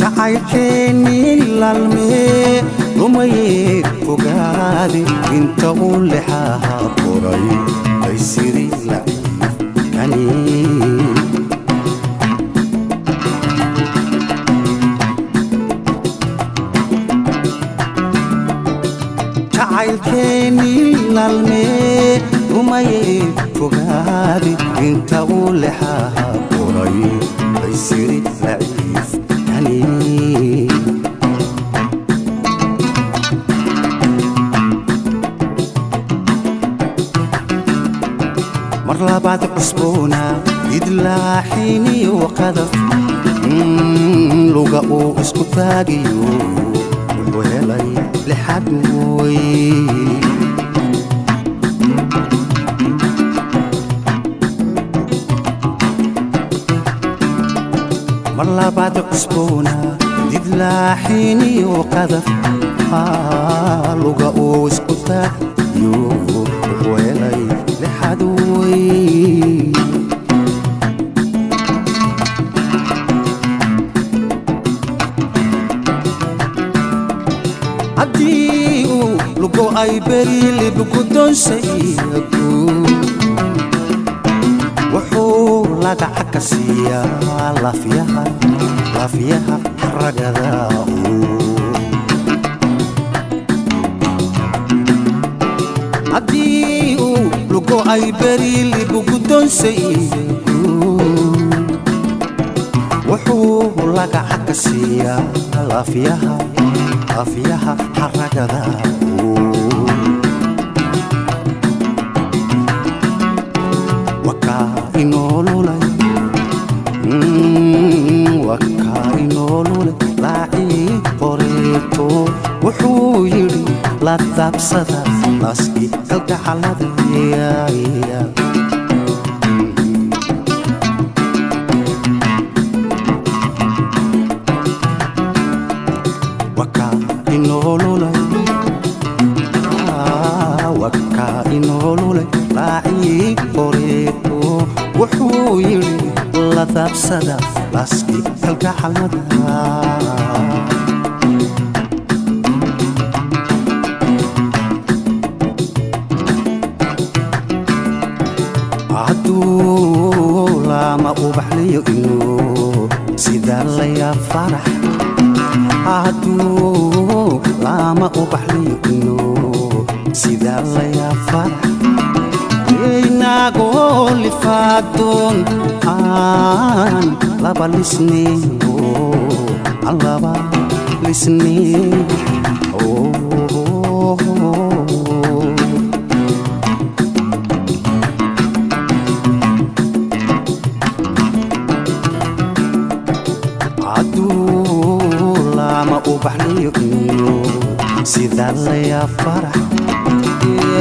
شعيكني للمي رمي فقادي انت ولحاها قريب يصيري لعيف كاني شعيكني للمي رمي فقادي انت ولحاها قريب يصيري لعيف كاني مرة بعد عصبونا يدلاحيني وقذف لقاء اسكو تاقيو وهلي لحدوي مرة بعد عصبونا يدلاحيني وقذف لقاء اسكو تاقيو وهلي لحدوي عديو لقو اي بري اللي بقدون سيكو وحو لقا عكسيا لافيها رقداو عديو لقو اي بري اللي بقدون سيكو وحو لقا عكسيا لافيها حرقداو وكاينو لولي لاعي قريتو وحو يري لا تابسدا ناسكي كالكا حالدي وكاينو لولي لاعي قريتو وحو يري لا تابسدا ناسكي كالكا حالدي لما أبحلي إنو سيدا ليا فرح عدو لما أبحلي إنو سيدا ليا فرح إنا قولي فادون آن لابا لسني لابا لسني وبحلي إنو سيدا ليا فرح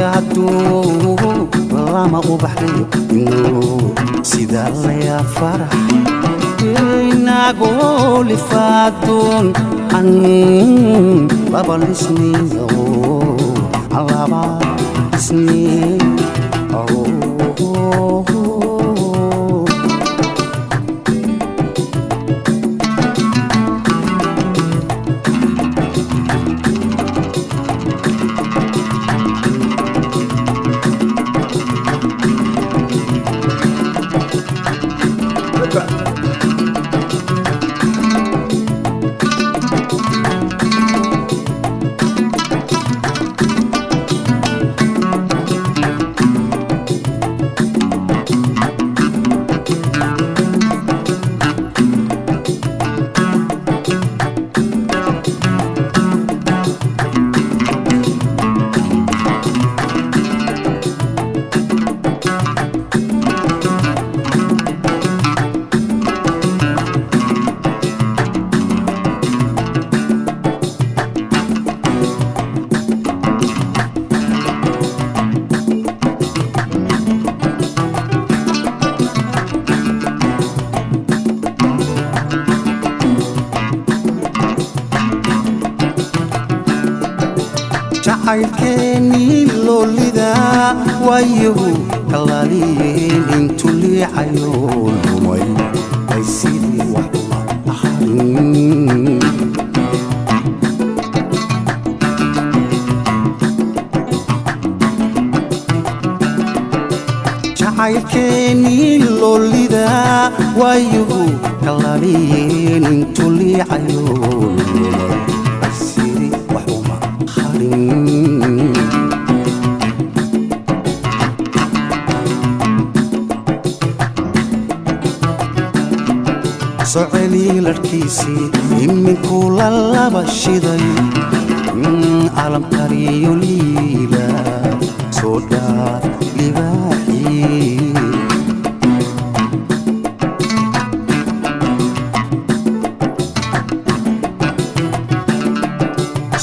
عدو لما وبحلي إنو سيدا ليا فرح إنا قولي فادون عن بابا لسني بابا لسني jacaylkeennii loolidaa waayahu kalaaliyeen intuu liicayo lumay ay sidii wax uma ahayn jacaylkeennii loolidaa waayahu kalaaliyeen intuu liicayo lumay ay sidii wax uma ahayn soceli larkiisii iminkuu la laba shiday calam qariyo liila soo dhaaf libaaxii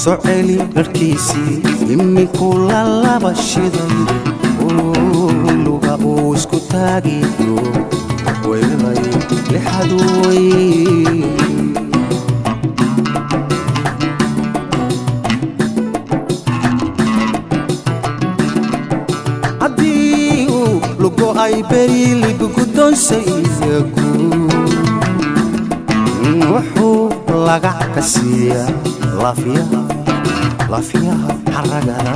soceli larkiisii iminkuu la laba shiday luga uu isku taagiyo weelay lixadoy haddii uu lugo ay beriilibu guddoonsayagu wuxuu lagac ka siiyaa laafyaha xaragada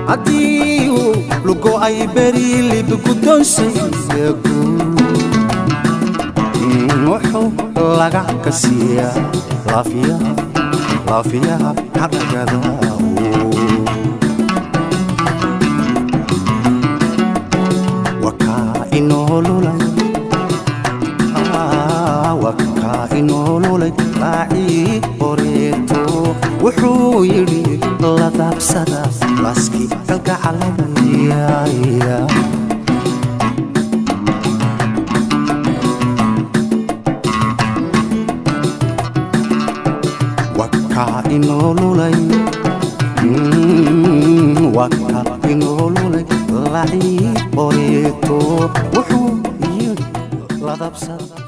haddii uu lugo ay beriilibu guddoonsayagu wuxuu lagac ka siiyaa laafyaha xaragada wakaa inoolulay raacii horeeto wuxuu yidhi la daabsada laaskii kalgacaladaya wakaa inoolulay raacii horeeto wuxuu yidhi la daabsada